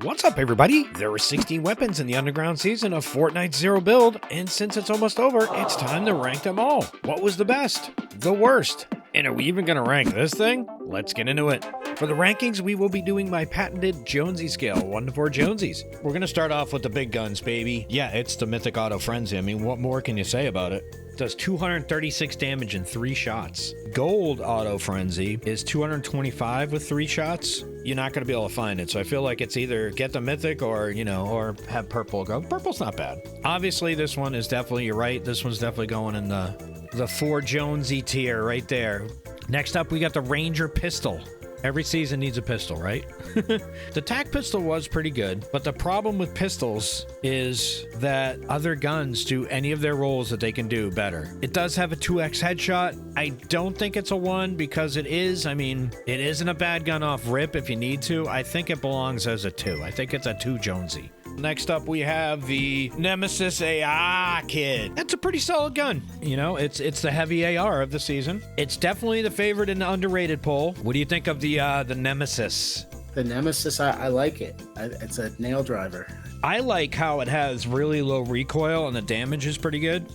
What's up, everybody? There were 16 weapons in the underground season of Fortnite Zero Build, and since it's almost over, it's time to rank them all. What was the best? The worst? And are we even going to rank this thing? Let's get into it. For the rankings, we will be doing my patented Jonesy scale, 1 to 4 Jonesies. We're going to start off with the big guns, baby. Yeah, it's the Mythic Auto Frenzy. I mean, what more can you say about it? It does 236 damage in 3 shots. Gold Auto Frenzy is 225 with 3 shots. You're not going to be able to find it, so I feel like it's either get the Mythic or, or have Purple go. Purple's not bad. Obviously, this one is definitely, you're right, this one's definitely going in the 4 Jonesy tier right there. Next up, we got the Ranger Pistol. Every season needs a pistol, right? The tac pistol was pretty good, but the problem with pistols is that other guns do any of their roles that they can do better. It does have a 2x headshot. I don't think it's a 1 because it isn't a bad gun off rip if you need to. I think it belongs as a 2. I think it's a 2 Jonesy. Next up, we have the Nemesis AI kit. That's a pretty solid gun. It's the heavy AR of the season. It's definitely the favorite in the underrated poll. What do you think of the Nemesis? The Nemesis, I like it. It's a nail driver. I like how it has really low recoil and the damage is pretty good.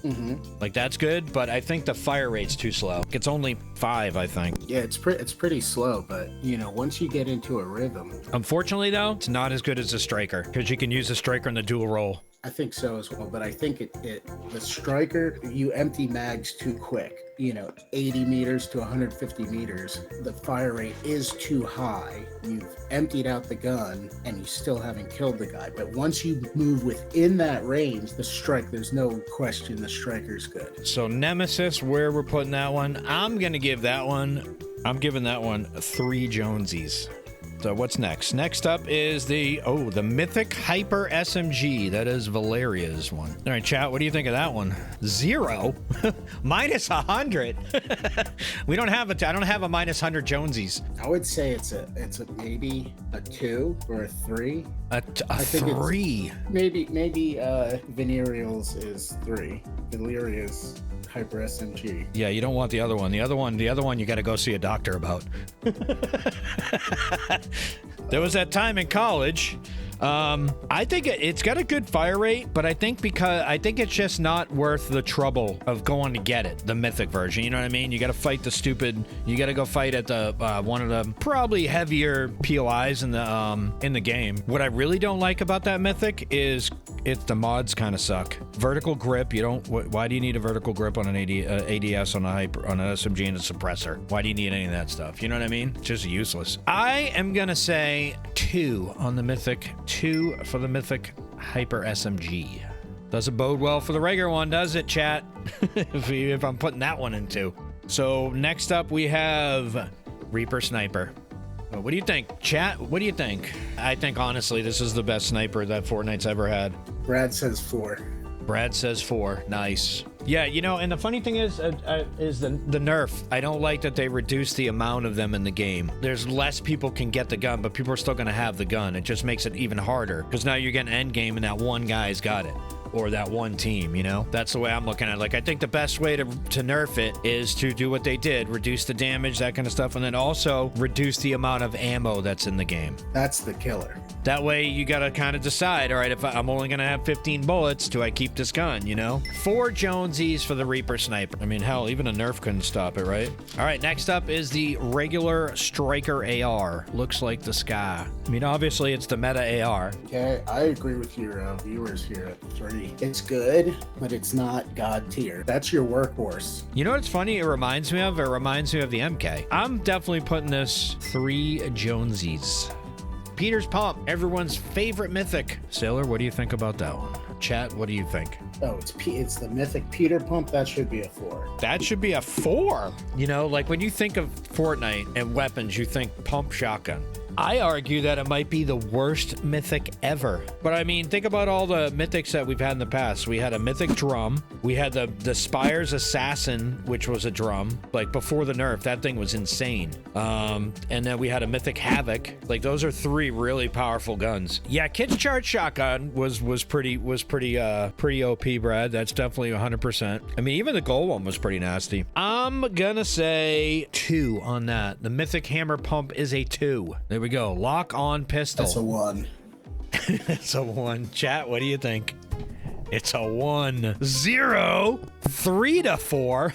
Like, that's good, but I think the fire rate's too slow. It's only 5, I think. Yeah, it's pretty slow, but, once you get into a rhythm. Unfortunately, though, it's not as good as the Striker, because you can use the Striker in the dual role. I think so as well, but I think the Striker, you empty mags too quick. 80 meters to 150 meters, the fire rate is too high. You've emptied out the gun and you still haven't killed the guy. But once you move within that range, there's no question the Striker's good. So Nemesis, where we're putting that one, I'm giving that one 3 Jonesies. So what's next? Next up is the Mythic Hyper SMG. That is Valeria's one. All right, chat, what do you think of that one? 0? Minus 100? I don't have a minus 100 Jonesies. I would say it's a maybe a 2 or a 3. A 3? Maybe Venereal's is 3. Valeria's Hyper SMG. Yeah, you don't want the other one. The other one you got to go see a doctor about. There was that time in college. I think it's got a good fire rate, but I think it's just not worth the trouble of going to get it, the Mythic version. You know what I mean? You got to you got to go fight at the one of the probably heavier POIs in the game. What I really don't like about that Mythic is the mods kind of suck. Vertical grip, why do you need a vertical grip on an ADS on an SMG and a suppressor? Why do you need any of that stuff? You know what I mean? It's just useless. I am gonna say 2 on the Mythic. 2 for the Mythic Hyper SMG. Doesn't bode well for the regular one, does it, chat? if I'm putting that one in 2. So next up we have Reaper Sniper. What do you think, chat? What do you think? I think honestly this is the best sniper that Fortnite's ever had. Brad says 4. Brad says 4. Nice. Yeah, and the funny thing is the nerf. I don't like that they reduced the amount of them in the game. There's less people can get the gun, but people are still going to have the gun. It just makes it even harder because now you're getting end game and that one guy's got it. Or that one team, That's the way I'm looking at it. Like, I think the best way to nerf it is to do what they did. Reduce the damage, that kind of stuff, and then also reduce the amount of ammo that's in the game. That's the killer. That way, you gotta kind of decide, all right, if I'm only gonna have 15 bullets, do I keep this gun, 4 Jonesies for the Reaper Sniper. I mean, hell, even a nerf couldn't stop it, right? All right, next up is the regular Striker AR. Looks like the sky. I mean, obviously, it's the meta AR. Okay, I agree with your viewers here at 3. It's good, but it's not God tier. That's your workhorse. You know what's funny? It reminds me of the MK. I'm definitely putting this 3 Jonesies. Peter's Pump, everyone's favorite Mythic. Sailor, what do you think about that one? Chat, what do you think? Oh, it's the Mythic Peter Pump. That should be a 4. That should be a 4. Like when you think of Fortnite and weapons, you think pump shotgun. I argue that it might be the worst Mythic ever. But I mean, think about all the Mythics that we've had in the past. We had a Mythic Drum. We had the Spire's Assassin, which was a drum. Like, before the nerf, that thing was insane. And then we had a Mythic Havoc. Like, those are 3 really powerful guns. Yeah, Kid's Charge Shotgun was pretty OP, Brad. That's definitely 100%. I mean, even the gold one was pretty nasty. I'm gonna say 2 on that. The Mythic Hammer Pump is a 2. There we go. Lock on pistol. That's a 1. It's a 1. Chat, what do you think? It's a 1. 0. 3 to 4.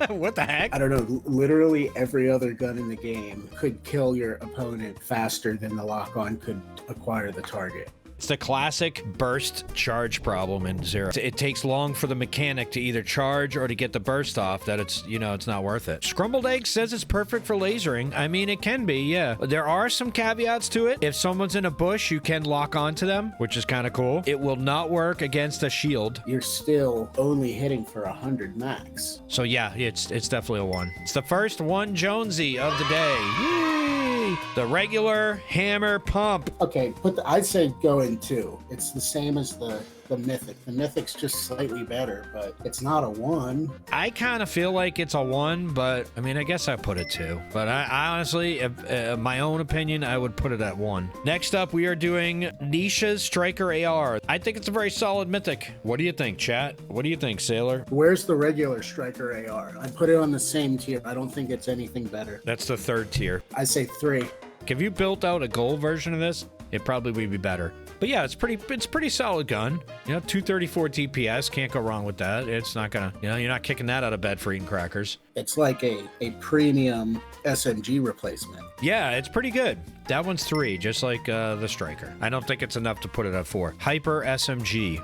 What the heck? I don't know. Literally every other gun in the game could kill your opponent faster than the lock-on could acquire the target. It's the classic burst charge problem in Zero. It takes long for the mechanic to either charge or to get the burst off that it's, you know, it's not worth it. Scrumbled Egg says it's perfect for lasering. I mean, it can be, yeah. There are some caveats to it. If someone's in a bush, you can lock onto them, which is kind of cool. It will not work against a shield. You're still only hitting for 100 max. So yeah, it's definitely a 1. It's the first 1 Jonesy of the day. Yay! The regular hammer pump. Okay, I'd say go in 2. It's the same as the Mythic. The Mythic's just slightly better, but it's not a 1. I kind of feel like it's a 1, but I mean, I guess I put it 2. But I honestly, if, my own opinion, I would put it at 1. Next up, we are doing Nisha's Striker AR. I think it's a very solid Mythic. What do you think, chat? What do you think, Sailor? Where's the regular Striker AR? I put it on the same tier. I don't think it's anything better. That's the 3rd tier. I say 3. If you built out a gold version of this, it probably would be better. But yeah, it's pretty solid gun. You know, 234 DPS, can't go wrong with that. It's not gonna, you know, you're not kicking that out of bed for eating crackers. It's like a premium SMG replacement. Yeah, it's pretty good. That one's 3, just like the Striker. I don't think it's enough to put it at 4. Hyper SMG.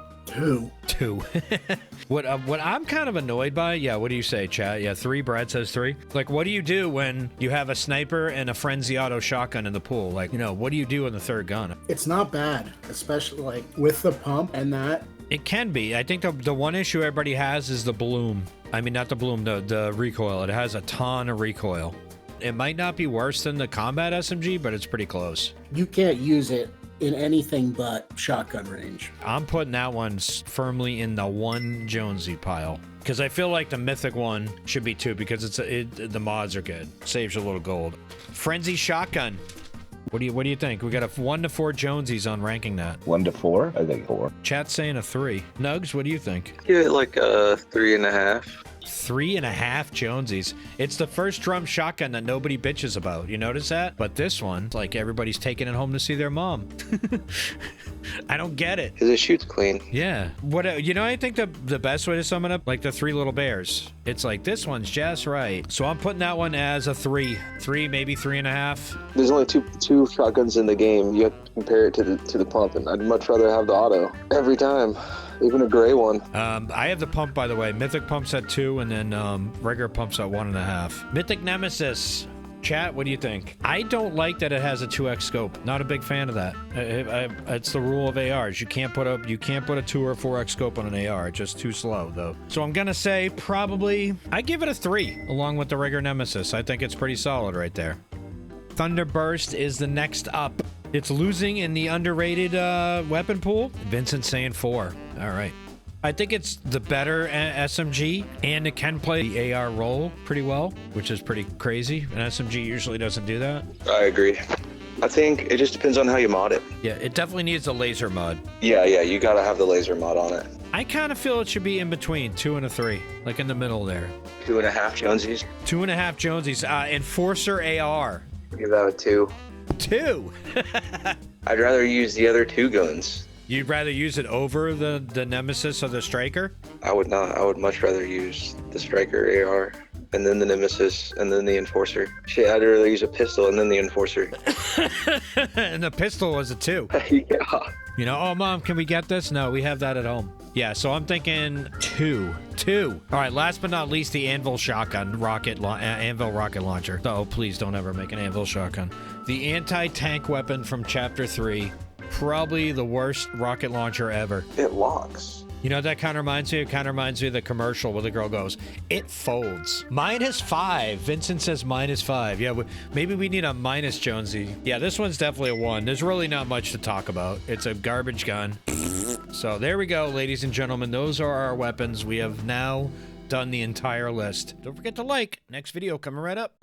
2. What I'm kind of annoyed by, yeah, what do you say, chat? Yeah, 3. Brad says 3. Like, what do you do when you have a sniper and a frenzy auto shotgun in the pool? Like, you know, what do you do in the 3rd gun? It's not bad, especially like with the pump and that. It can be. I think the one issue everybody has is the bloom. I mean, not the bloom, the recoil. It has a ton of recoil. It might not be worse than the combat SMG, but it's pretty close. You can't use it in anything but shotgun range. I'm putting that one firmly in the 1 Jonesy pile because I feel like the Mythic one should be 2 because the mods are good. Saves you a little gold. Frenzy shotgun. What do you think? We got a 1 to 4 Jonesies on ranking that. 1 to 4? I think 4. Chat's saying a 3. Nugs, what do you think? Give it like a 3.5. 3.5 Jonesies. It's the first drum shotgun that nobody bitches about. You notice that? But this one, like everybody's taking it home to see their mom. I don't get it. Because it shoots clean. Yeah. What you know? I think the best way to sum it up, like the 3 little bears. It's like this one's just right. So I'm putting that one as a 3, maybe 3.5. There's only two shotguns in the game. You have to compare it to the pump, and I'd much rather have the auto every time. Even a gray one. I have the pump, by the way. Mythic pump's at 2, and then regular pump's at 1.5. Mythic Nemesis. Chat, what do you think? I don't like that it has a 2x scope. Not a big fan of that. It's the rule of ARs. You can't put a 2 or 4x scope on an AR. It's just too slow, though. So I'm gonna say probably I give it a 3, along with the regular Nemesis. I think it's pretty solid right there. Thunderburst is the next up. It's losing in the underrated weapon pool. Vincent's saying 4. All right. I think it's the better SMG, and it can play the AR role pretty well, which is pretty crazy. An SMG usually doesn't do that. I agree. I think it just depends on how you mod it. Yeah, it definitely needs a laser mod. Yeah, you gotta have the laser mod on it. I kind of feel it should be in between 2 and a 3, like in the middle there. 2.5 Jonesies. 2.5 Jonesies. Enforcer AR. Give that a 2. 2. I'd rather use the other 2 guns. You'd rather use it over the Nemesis or the Striker? I would not. I would much rather use the Striker AR, and then the Nemesis, and then the Enforcer. Shit, I'd rather use a pistol and then the Enforcer. And the pistol was a 2. Yeah. You know, oh, Mom, can we get this? No, we have that at home. Yeah, so I'm thinking 2. All right, last but not least, the Anvil shotgun, Anvil rocket launcher. Oh, please don't ever make an Anvil shotgun. The anti-tank weapon from Chapter 3. Probably the worst rocket launcher ever. It locks. You know what that kind of reminds me? It kind of reminds me of the commercial where the girl goes, it folds. -5. Vincent says -5. Yeah, maybe we need a minus Jonesy. Yeah, this one's definitely a 1. There's really not much to talk about. It's a garbage gun. So there we go, ladies and gentlemen. Those are our weapons. We have now done the entire list. Don't forget to like. Next video coming right up.